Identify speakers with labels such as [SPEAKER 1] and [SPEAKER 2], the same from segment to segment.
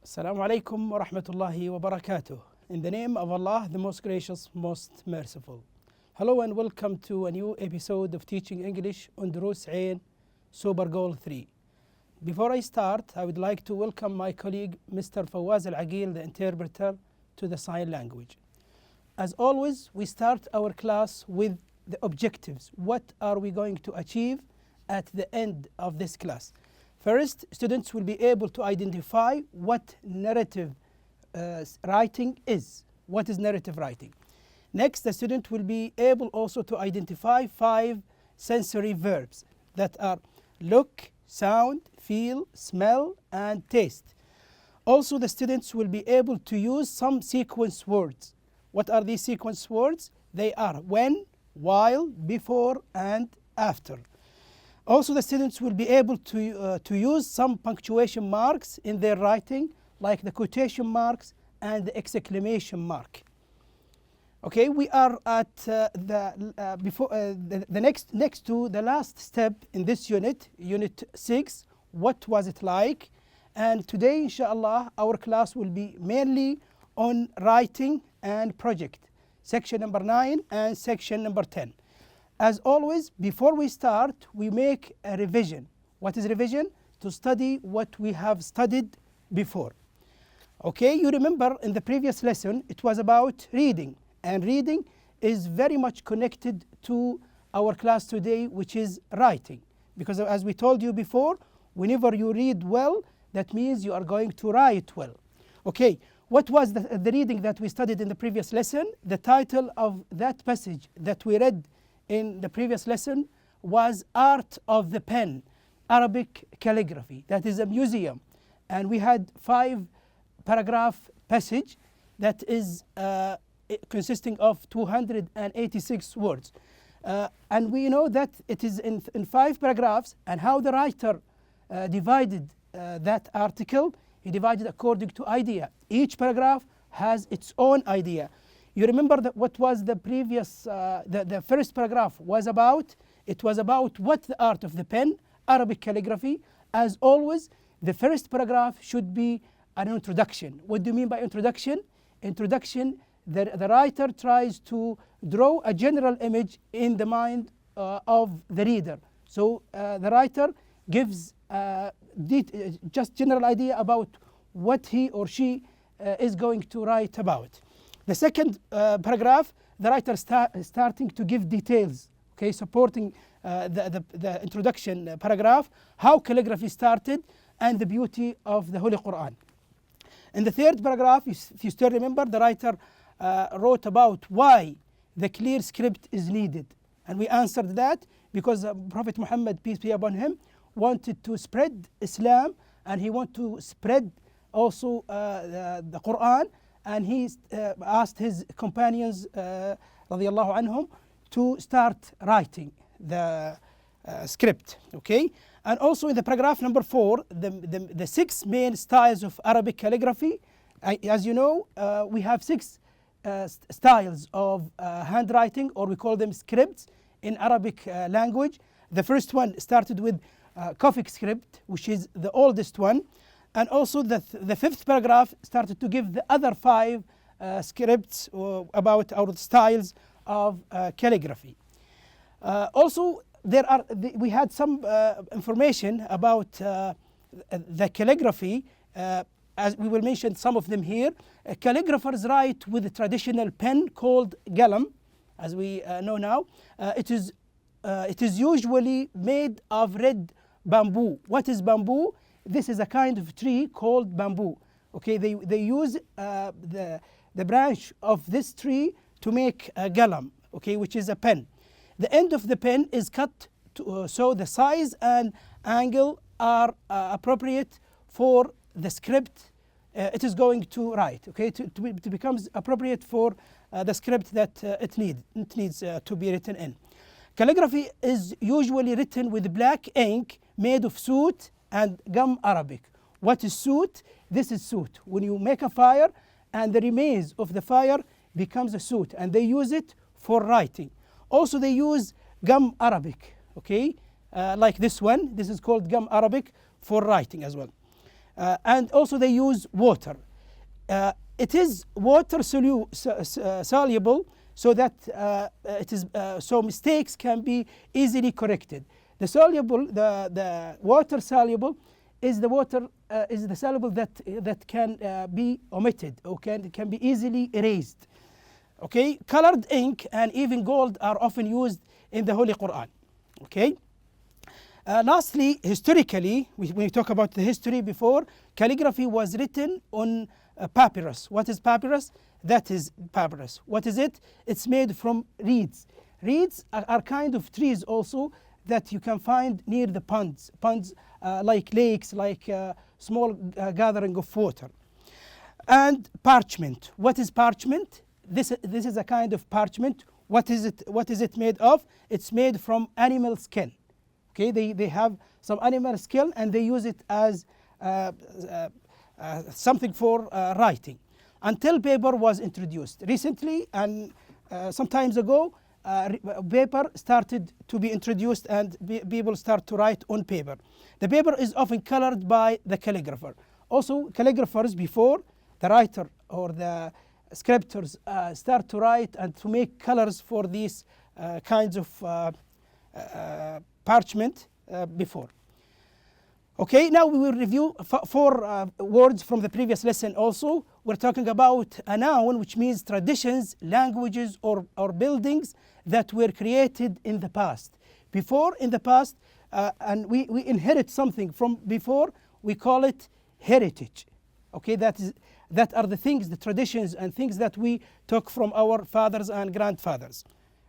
[SPEAKER 1] Assalamu alaikum wa rahmatullahi wa barakatuh. In the name of Allah, the most gracious, most merciful. Hello and welcome to a new episode of Teaching English on Dروس Super Goal 3. Before I start, I would like to welcome my colleague Mr. Fawaz Al-Aqil, the interpreter, to the sign language. As always, we start our class with the objectives. What are we going to achieve at the end of this class? First, students will be able to identify what narrative writing is. What is narrative writing? Next, the student will be able also to identify 5 sensory verbs that are look, sound, feel, smell, and taste. Also, the students will be able to use some sequence words. What are these sequence words? They are when, while, before, and after. Also, the students will be able to use some punctuation marks in their writing, like the quotation marks and the exclamation mark. Okay, we are at the next to the last step in this unit, Unit 6. What was it like? And today, inshallah, our class will be mainly on writing and project, section number 9 and section number 10. As always, before we start, we make a revision. What is revision? To study what we have studied before. Okay, you remember in the previous lesson, it was about reading. And reading is very much connected to our class today, which is writing. Because as we told you before, whenever you read well, that means you are going to write well. Okay, what was the reading that we studied in the previous lesson? The title of that passage that we read in the previous lesson was Art of the Pen, Arabic Calligraphy. That is a museum. And we had 5 paragraph passage that is consisting of 286 words. And we know that it is in 5 paragraphs, and how the writer divided that article. He divided according to idea. Each paragraph has its own idea. You remember that what was the previous, the first paragraph was about? It was about what the art of the pen, Arabic calligraphy. As always, the first paragraph should be an introduction. What do you mean by introduction? Introduction, the writer tries to draw a general image in the mind of the reader. So the writer gives just general idea about what he or she is going to write about. The second paragraph, the writer starting to give details, okay, supporting the introduction paragraph, how calligraphy started, and the beauty of the Holy Quran. In the third paragraph, if you still remember, the writer wrote about why the clear script is needed. And we answered that because Prophet Muhammad, peace be upon him, wanted to spread Islam, and he wanted to spread also the Quran. And he asked his companions, radiallahu anhum, to start writing the script. Okay, and also in the paragraph number 4, the 6 main styles of Arabic calligraphy. As you know, we have 6 styles of handwriting, or we call them scripts in Arabic language. The first one started with Coptic script, which is the oldest one. And also the 5th paragraph started to give the other 5 scripts about our styles of calligraphy. Also, we had some information about the calligraphy, as we will mention some of them here. Calligraphers write with a traditional pen called galam, as we know now. It is usually made of red bamboo. What is bamboo? This is a kind of tree called bamboo. Okay, they use the branch of this tree to make a galam, okay, which is a pen. The end of the pen is cut so the size and angle are appropriate for the script it is going to write. Okay, to becomes appropriate for the script that it needs to be written in. Calligraphy is usually written with black ink made of soot and gum Arabic. What is soot? This is soot. When you make a fire and the remains of the fire becomes a soot, and they use it for writing. Also they use gum Arabic, okay, like this one. This is called gum Arabic for writing as well. And also they use water. It is water soluble, so that so mistakes can be easily corrected. The water soluble is the soluble that can be omitted or can be easily erased. Okay, colored ink and even gold are often used in the Holy Quran. Okay. Lastly, historically, we talk about the history before. Calligraphy was written on papyrus. What is papyrus? That is papyrus. What is it? It's made from reeds. Reeds are kind of trees also that you can find near the ponds like lakes, like small gathering of water. And parchment. What is parchment? This is a kind of parchment. What is it made of? It's made from animal skin. Okay, they have some animal skin and they use it as something for writing, until paper was introduced. Recently and some times ago, paper started to be introduced and people start to write on paper. The paper is often colored by the calligrapher. Also, calligraphers before the writer or the scriptors start to write and to make colors for these kinds of parchment before. Okay, now we will review four words from the previous lesson also. We're talking about a noun, which means traditions, languages, or buildings that were created in the past. Before, in the past, and we inherit something from before, we call it heritage. Okay, that are the things, the traditions and things that we took from our fathers and grandfathers.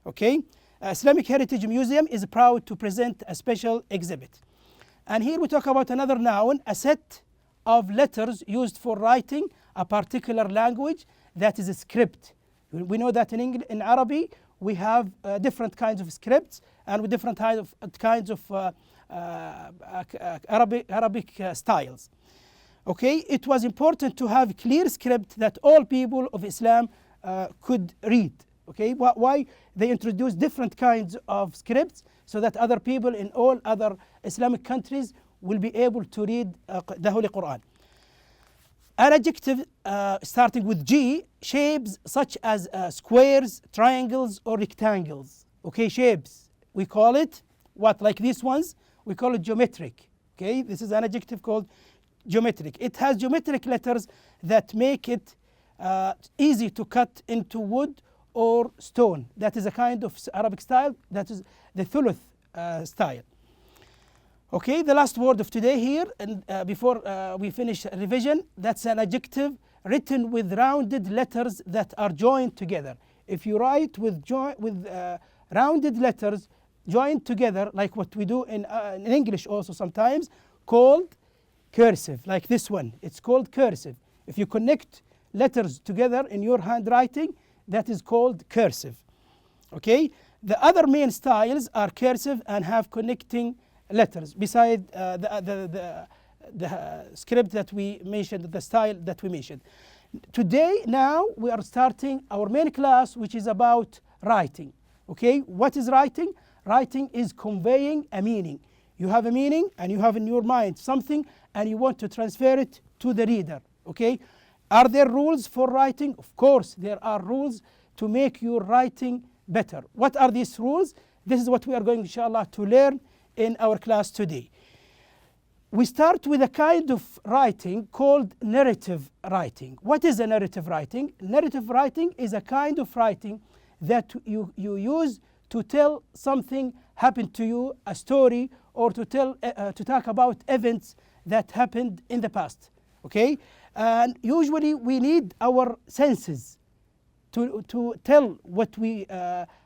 [SPEAKER 1] Okay, Islamic Heritage Museum is proud to present a special exhibit. And here we talk about another noun, a set of letters used for writing a particular language, that is a script. We know that in Arabic we have different kinds of scripts and with different kinds of Arabic styles. Okay, it was important to have clear script that all people of Islam could read. Okay, why they introduced different kinds of scripts so that other people in all other Islamic countries will be able to read the Holy Quran. An adjective starting with G, shapes such as squares, triangles, or rectangles. Okay, shapes, we call it what? Like these ones, we call it geometric. Okay, this is an adjective called geometric. It has geometric letters that make it easy to cut into wood or stone. That is a kind of Arabic style, that is the thuluth style. Okay, the last word of today here, and before we finish revision, that's an adjective written with rounded letters that are joined together. If you write with rounded letters joined together, like what we do in English also sometimes, called cursive, like this one, it's called cursive. If you connect letters together in your handwriting, that is called cursive. Okay, the other main styles are cursive and have connecting letters beside the script that we mentioned, the style that we mentioned. Today, now we are starting our main class, which is about writing. Okay, what is writing? Writing is conveying a meaning. You have a meaning and you have in your mind something and you want to transfer it to the reader. Okay, are there rules for writing? Of course, there are rules to make your writing better. What are these rules? This is what we are going, inshallah, to learn in our class today. We start with a kind of writing called narrative writing. What is a narrative writing? Narrative writing is a kind of writing that you use to tell something happened to you, a story, or to talk about events that happened in the past. Okay, and usually we need our senses to tell what we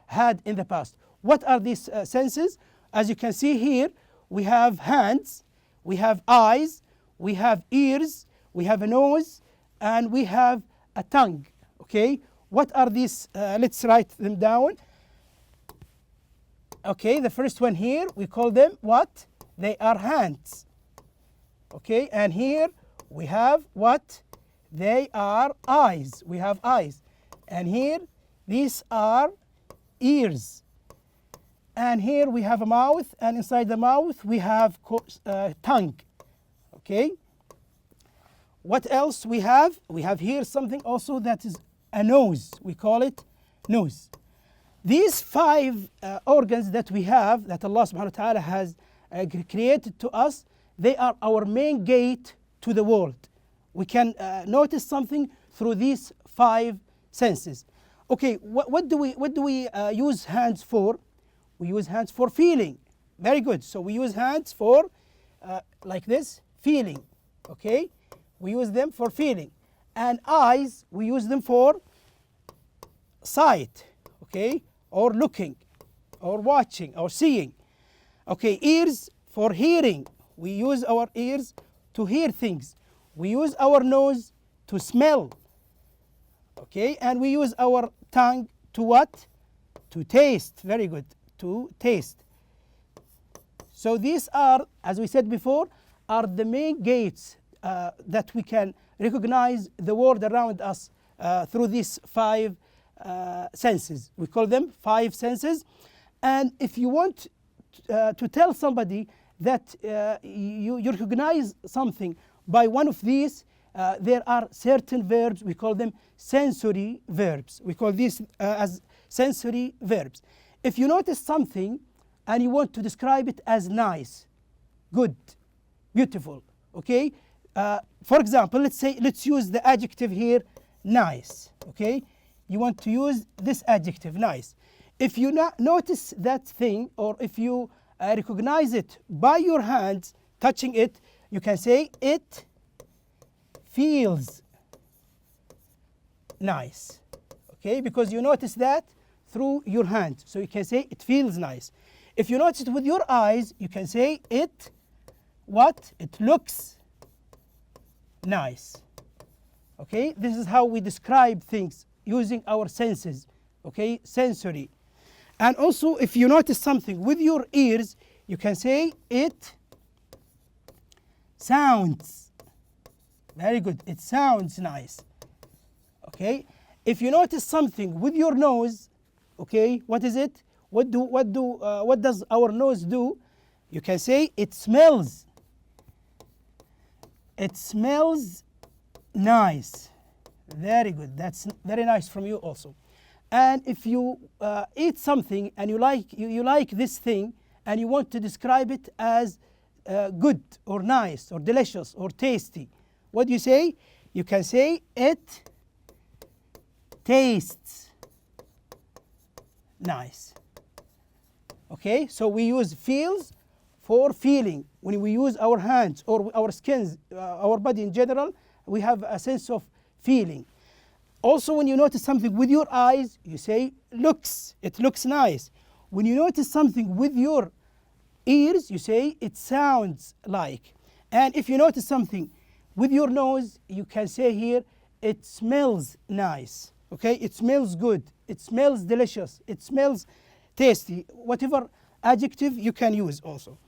[SPEAKER 1] had in the past. What are these senses? As you can see here, we have hands, we have eyes, we have ears, we have a nose, and we have a tongue. Okay, what are these? Let's write them down. Okay, the first one here, we call them what? They are hands. Okay, and here we have what? They are eyes. We have eyes. And here, these are ears. And here we have a mouth, and inside the mouth we have tongue. Okay, What else we have? We have here something also that is a nose. We call it nose. These 5 organs that we have, that Allah subhanahu wa ta'ala has created to us, they are our main gate to the world. We can notice something through these 5 senses. Okay, what do we use hands for? We use hands for feeling. Very good. So we use hands for like this, feeling. Okay, we use them for feeling. And eyes, we use them for sight. Okay, or looking, or watching, or seeing. Okay, ears for hearing. We use our ears to hear things. We use our nose to smell. Okay, and we use our tongue to what? To taste. Very good. To taste. So these are, as we said before, are the main gates that we can recognize the world around us through these 5 senses. We call them 5 senses. And if you want to tell somebody that you recognize something by one of these, there are certain verbs, we call them sensory verbs. We call these as sensory verbs. If you notice something and you want to describe it as nice, good, beautiful, okay? For example, let's use the adjective here, nice, okay? You want to use this adjective, nice. If you notice that thing, or if you recognize it by your hands, touching it, you can say it feels nice, okay? Because you notice that through your hand. So you can say it feels nice. If you notice it with your eyes, you can say it, what? It looks nice. Okay? This is how we describe things using our senses. Okay? Sensory. And also, if you notice something with your ears, you can say it sounds. Very good. It sounds nice. Okay? If you notice something with your nose, okay, what is it? What does our nose do? You can say it smells. It smells nice. Very good. That's very nice from you also. And if you eat something and you like this thing and you want to describe it as good or nice or delicious or tasty, what do you say? You can say it tastes nice. Okay, so we use feels for feeling. When we use our hands or our skins, our body in general, we have a sense of feeling. Also, when you notice something with your eyes, you say looks. It looks nice. When you notice something with your ears, you say it sounds like. And if you notice something with your nose, you can say here it smells nice. Okay, it smells good. It smells delicious. It smells tasty. Whatever adjective you can use also.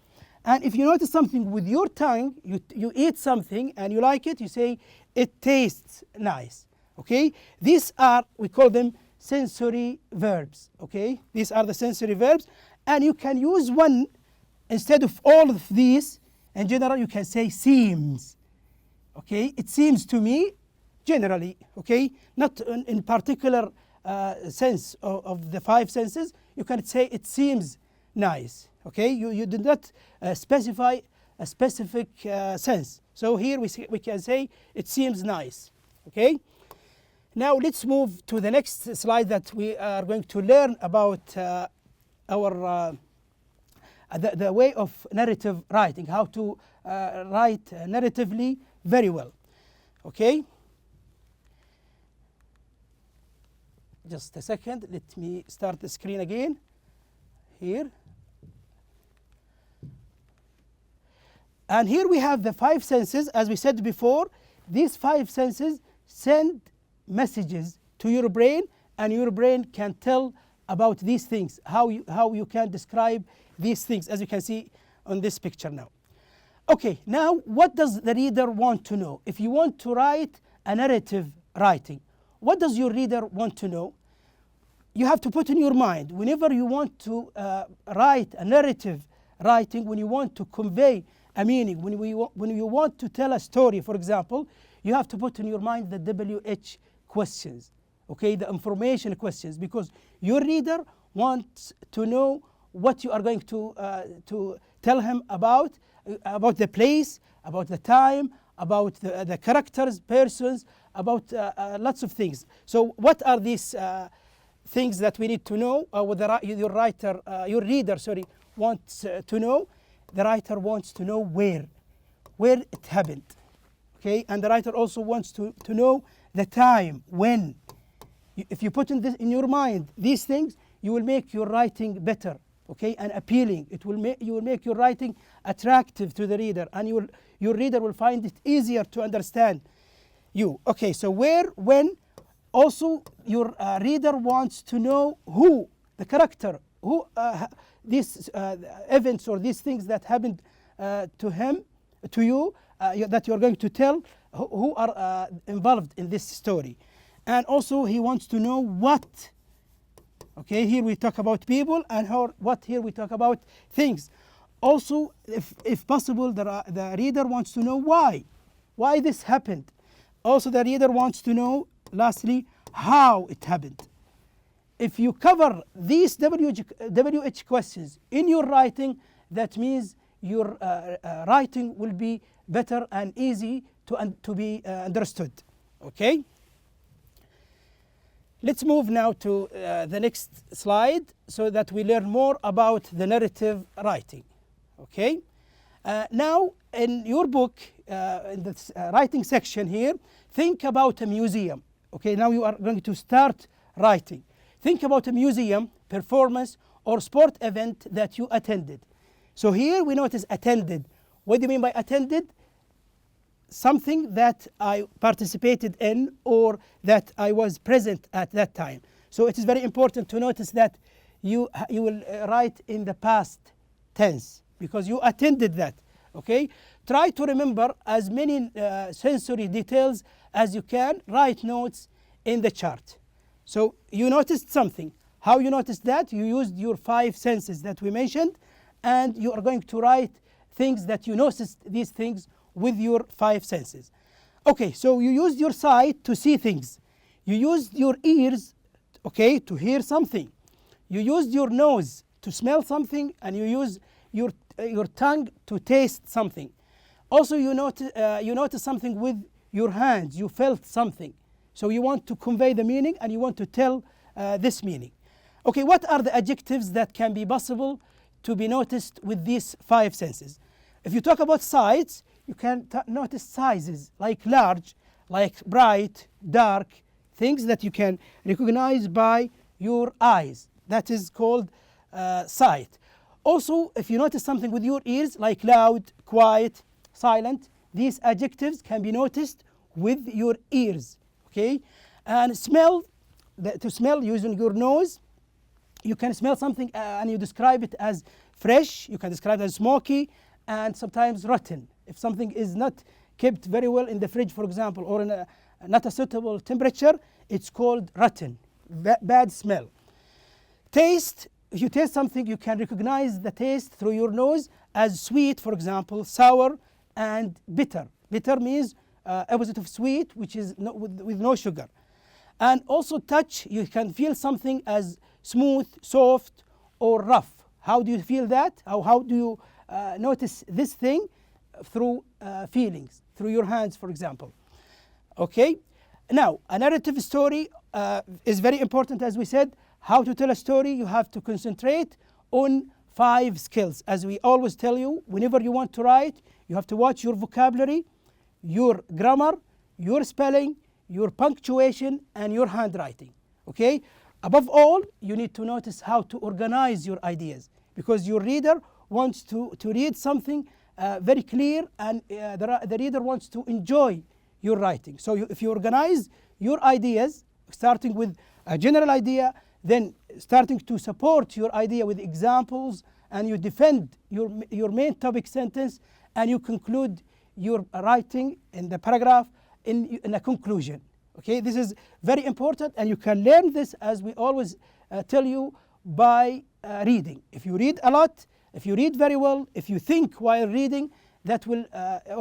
[SPEAKER 1] And if you notice something with your tongue, you eat something and you like it, you say it tastes nice. Okay, these are, we call them sensory verbs. Okay, these are the sensory verbs, and you can use one instead of all of these. In general, you can say seems. Okay, it seems to me, generally. Okay, not in particular sense of the 5 senses. You can say it seems nice. Okay, you did not specify a specific sense. So here we can say it seems nice. Okay. Now let's move to the next slide that we are going to learn about the way of narrative writing, how to write narratively very well. Okay. Just a second. Let me start the screen again. Here. And here we have the 5 senses. As we said before, these 5 senses send messages to your brain, and your brain can tell about these things, how you can describe these things, as you can see on this picture now. Okay, now what does the reader want to know? If you want to write a narrative writing, what does your reader want to know? You have to put in your mind, whenever you want to write a narrative writing, when you want to convey a meaning, when you want to tell a story, for example, you have to put in your mind the WH questions, okay, the information questions, because your reader wants to know what you are going to tell him about the place, about the time, about the characters, persons, about lots of things. So what are these things that we need to know, what your reader wants to know? The writer wants to know where it happened, okay, and the writer also wants to know the time, when. If you put in your mind these things, you will make your writing better, okay, and appealing. You will make your writing attractive to the reader, and your reader will find it easier to understand you. Okay, so where, when. Also, your reader wants to know who, the character, who these events or these things that happened to you, that you're going to tell, who are involved in this story. And also he wants to know what. Okay, here we talk about people, and here we talk about things. Also, if possible, the reader wants to know why this happened. Also, the reader wants to know, lastly, how it happened. If you cover these WH questions in your writing, that means your writing will be better and easy to be understood. Okay? Let's move now to the next slide so that we learn more about the narrative writing. Okay? Now, in your book, in the writing section here, think about a museum. Okay, now you are going to start writing. Think about a museum, performance, or sport event that you attended. So here we notice attended. What do you mean by attended? Something that I participated in or that I was present at that time. So it is very important to notice that you will write in the past tense because you attended that. Okay? Try to remember as many sensory details as you can. Write notes in the chart. So you noticed something. How you noticed that? You used your 5 senses that we mentioned, and you are going to write things that you noticed these things with your 5 senses. Okay, so you used your sight to see things. You used your ears, okay, to hear something. You used your nose to smell something, and you use your tongue to taste something. Also, you notice something with your hands. You felt something. So you want to convey the meaning, and you want to tell this meaning. Okay, what are the adjectives that can be possible to be noticed with these 5 senses? If you talk about sights, you can notice sizes like large, like bright, dark, things that you can recognize by your eyes. That is called sight. Also, if you notice something with your ears, like loud, quiet, silent, these adjectives can be noticed with your ears. Okay, and smell, to smell using your nose, you can smell something and you describe it as fresh, you can describe it as smoky, and sometimes rotten. If something is not kept very well in the fridge, for example, or in not a suitable temperature, it's called rotten, bad smell. Taste, if you taste something, you can recognize the taste through your nose as sweet, for example, sour, and bitter. Bitter means opposite of sweet, which is with no sugar. And also touch, you can feel something as smooth, soft, or rough. How do you feel that? How do you notice this thing? Through feelings, through your hands, for example. Okay? Now, a narrative story is very important, as we said. How to tell a story, you have to concentrate on 5 skills. As we always tell you, whenever you want to write, you have to watch your vocabulary, your grammar, your spelling, your punctuation, and your handwriting. Okay? Above all, you need to notice how to organize your ideas, because your reader wants to read something very clear, and the reader wants to enjoy your writing. So if you organize your ideas, starting with a general idea, then starting to support your idea with examples, and you defend your main topic sentence, and you conclude your writing in the paragraph in a conclusion. Okay, this is very important, and you can learn this, as we always tell you, by reading. If you read a lot, if you read very well, if you think while reading, that will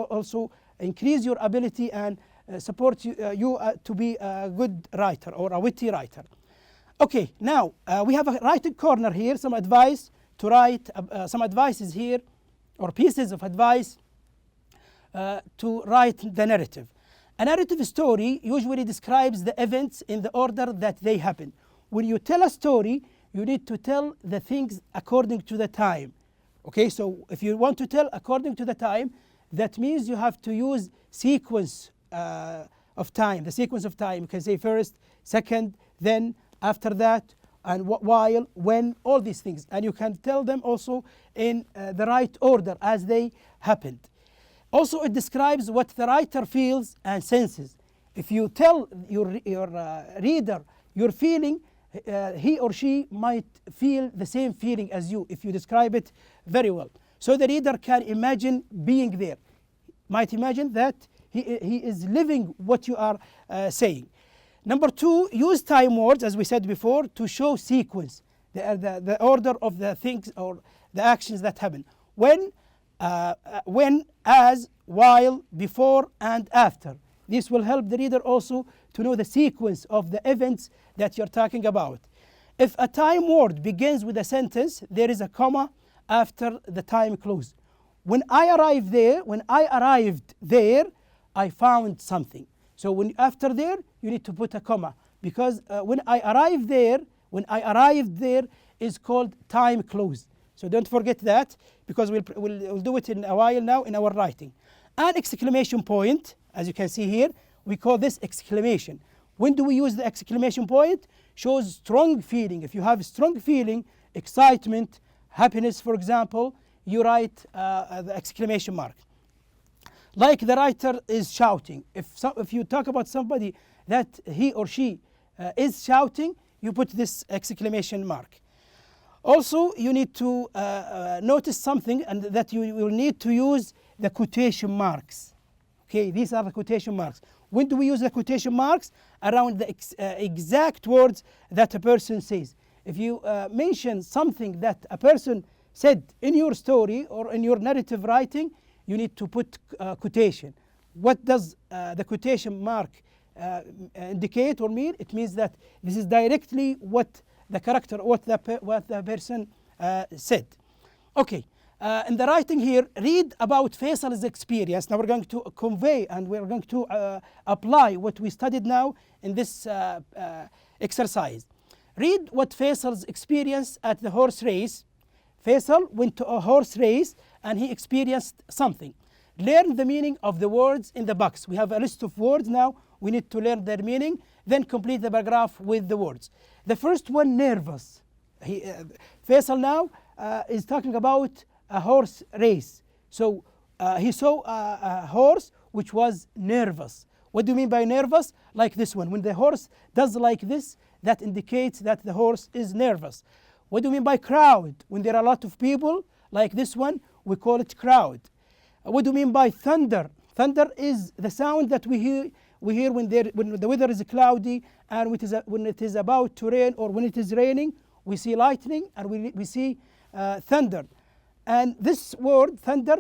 [SPEAKER 1] also increase your ability and support you to be a good writer or a witty writer. Okay, now we have a writing corner here, some advice to write, some advices here, or pieces of advice to write the narrative. A narrative story usually describes the events in the order that they happen. When you tell a story, you need to tell the things according to the time. Okay, so if you want to tell according to the time, that means you have to use sequence of time, the sequence of time. You can say first, second, then, after that, and while, when, all these things. And you can tell them also in the right order as they happened. Also, it describes what the writer feels and senses. If you tell your reader your feeling, he or she might feel the same feeling as you if you describe it very well. So the reader can imagine being there, might imagine that he is living what you are saying. Number 2, use time words, as we said before, to show sequence, the order of the things or the actions that happen. When, as, while, before, and after. This will help the reader also to know the sequence of the events that you're talking about. If a time word begins with a sentence, there is a comma after the time clause. When I arrived there, I found something. So after there, you need to put a comma, because when I arrived there is called time clause. So don't forget that, because we'll do it in a while now in our writing. An exclamation point, as you can see here, we call this exclamation. When do we use the exclamation point? Shows strong feeling. If you have strong feeling, excitement, happiness, for example, you write the exclamation mark. Like the writer is shouting. If you talk about somebody that he or she is shouting, you put this exclamation mark. Also, you need to notice something, and that you will need to use the quotation marks. Okay, these are the quotation marks. When do we use the quotation marks? Around the exact words that a person says. If you mention something that a person said in your story or in your narrative writing, you need to put quotation. What does the quotation mark indicate or mean? It means that this is directly what the character, what the person said. Okay, in the writing here, read about Faisal's experience. Now we're going to convey and we're going to apply what we studied now in this exercise. Read what Faisal's experience at the horse race. Faisal went to a horse race and he experienced something. Learn the meaning of the words in the box. We have a list of words now. We need to learn their meaning, then complete the paragraph with the words. The first one, nervous. Faisal now is talking about a horse race. So he saw a horse which was nervous. What do you mean by nervous? Like this one. When the horse does like this, that indicates that the horse is nervous. What do you mean by crowd? When there are a lot of people, like this one, we call it crowd. What do you mean by thunder? Thunder is the sound that we hear when the weather is cloudy and when it is about to rain, or when it is raining, we see lightning and we see thunder. And this word, thunder,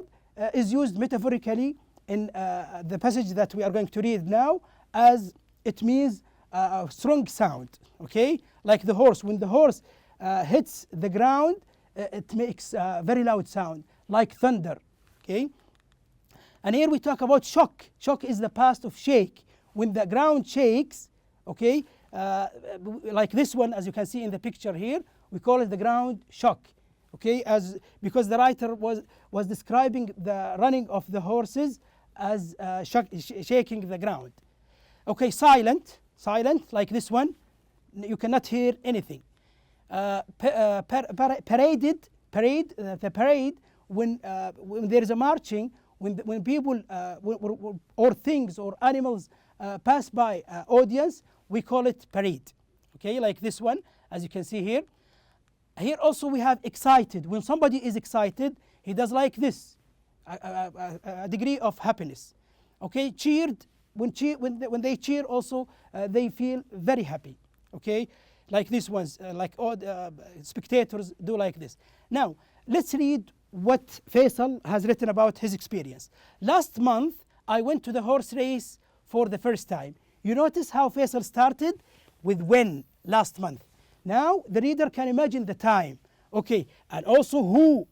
[SPEAKER 1] is used metaphorically in the passage that we are going to read now, as it means a strong sound, okay? Like the horse. When the horse hits the ground, it makes a very loud sound, like thunder, okay? And here we talk about shock. Shock is the past of shake. When the ground shakes, okay, like this one, as you can see in the picture here, we call it the ground shock, okay, because the writer was describing the running of the horses as shaking the ground. Okay, silent, like this one, you cannot hear anything. Parade, the parade, when there is a marching, when people or things or animals pass by audience, we call it parade. Okay, like this one, as you can see here. Here also we have excited. When somebody is excited, he does like this, a degree of happiness. Okay, cheered. When they cheer also, they feel very happy. Okay, like these ones, like all spectators do like this. Now let's read what Faisal has written about his experience. Last month I went to the horse race for the first time. You notice how Faisal started with when last month. Now the reader can imagine the time. Okay, and also who.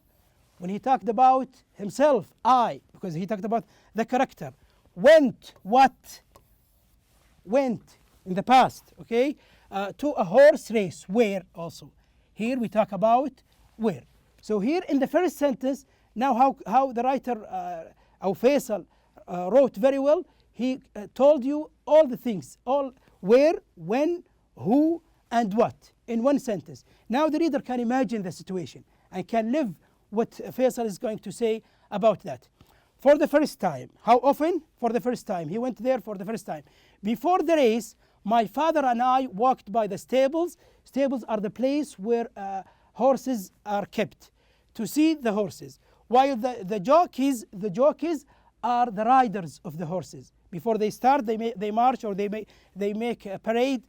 [SPEAKER 1] When he talked about himself, I, because he talked about the character. Went, what? Went in the past, okay? To a horse race, where also. Here we talk about where. So here in the first sentence, now how the writer, Faisal, wrote very well. He told you all the things, all where, when, who, and what in one sentence. Now the reader can imagine the situation and can live what Faisal is going to say about that. For the first time. How often? For the first time. He went there for the first time. Before the race, my father and I walked by the stables. Stables are the place where horses are kept to see the horses. While the jockeys are the riders of the horses. Before they start, they march or they make a parade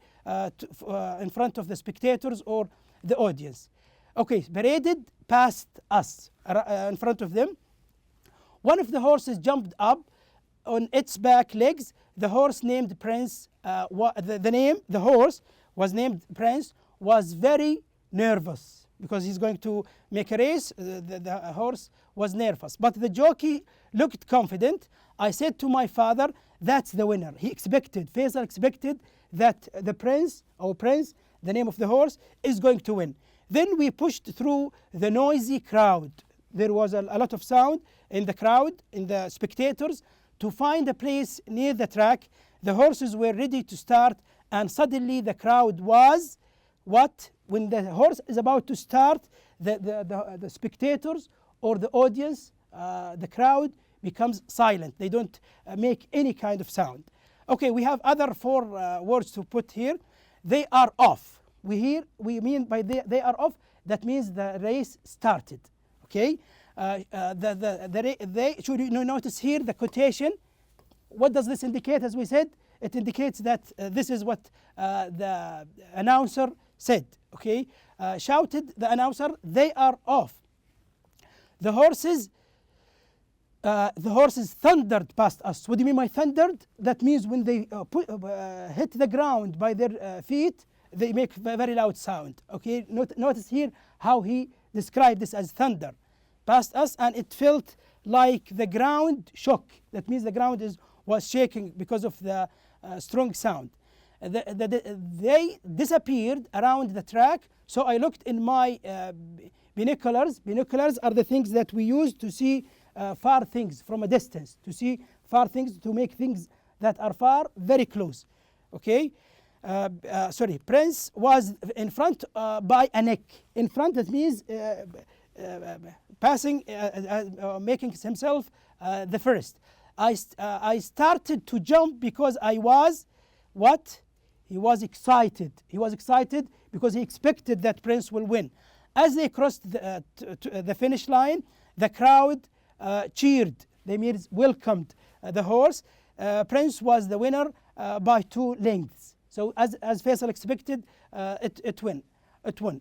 [SPEAKER 1] in front of the spectators or the audience. Okay, paraded past us in front of them. One of the horses jumped up on its back legs. The horse named Prince, the horse was named Prince, was very nervous because he's going to make a race. The horse was nervous, but the jockey looked confident. I said to my father, that's the winner. Faisal expected that the prince, the name of the horse, is going to win. Then we pushed through the noisy crowd. There was a lot of sound in the crowd, in the spectators, to find a place near the track. The horses were ready to start, and suddenly the crowd was what? When the horse is about to start, the spectators or the audience, the crowd becomes silent. They don't make any kind of sound. Okay, we have other 4 words to put here. They are off. We mean by they are off, that means the race started. Okay, should you notice here the quotation? What does this indicate? As we said, it indicates that this is what the announcer said. Okay, shouted the announcer, they are off. The horses thundered past us. What do you mean by thundered? That means when they hit the ground by their feet, they make a very loud sound. Okay, notice here how he described this as thunder past us, and it felt like the ground shook. That means the ground was shaking because of the strong sound. They disappeared around the track. So I looked in my binoculars. Binoculars are the things that we use to see far things from a distance, to see far things, to make things that are far very close. Okay, Prince was in front by a neck. In front, that means passing, making himself the first. I started to jump because I was what? He was excited. He was excited because he expected that Prince will win. As they crossed the finish line, the crowd cheered. They means welcomed the horse. Prince was the winner by 2 lengths. So as Faisal expected, it won.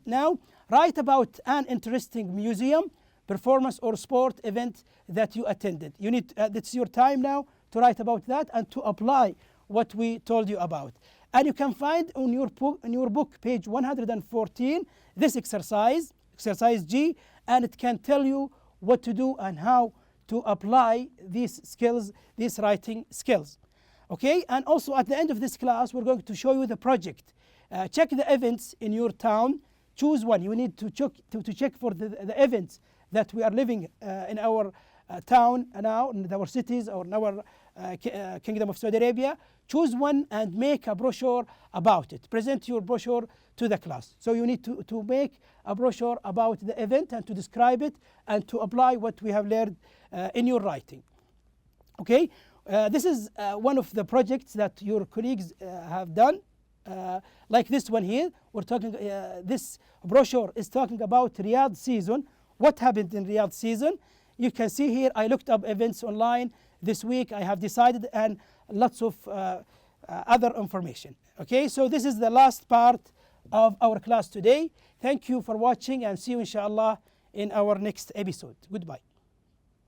[SPEAKER 1] Now write about an interesting museum, performance or sport event that you attended. You need it's your time now to write about that and to apply what we told you about. And you can find on your book, page 114, this exercise G, and it can tell you what to do and how to apply these skills, these writing skills. Okay, and also at the end of this class, we're going to show you the project. Check the events in your town. Choose one. You need to check for the events that we are living in our town now, in our cities or in our Kingdom of Saudi Arabia. Choose one and make a brochure about it. Present your brochure to the class. So you need to make a brochure about the event and to describe it and to apply what we have learned in your writing. Okay, this is one of the projects that your colleagues have done. Like this one here, we're talking. This brochure is talking about Riyadh season. What happened in Riyadh season? You can see here. I looked up events online this week. I have decided and lots of other information. Okay, so this is the last part of our class today. Thank you for watching and see you inshallah in our next episode. Goodbye.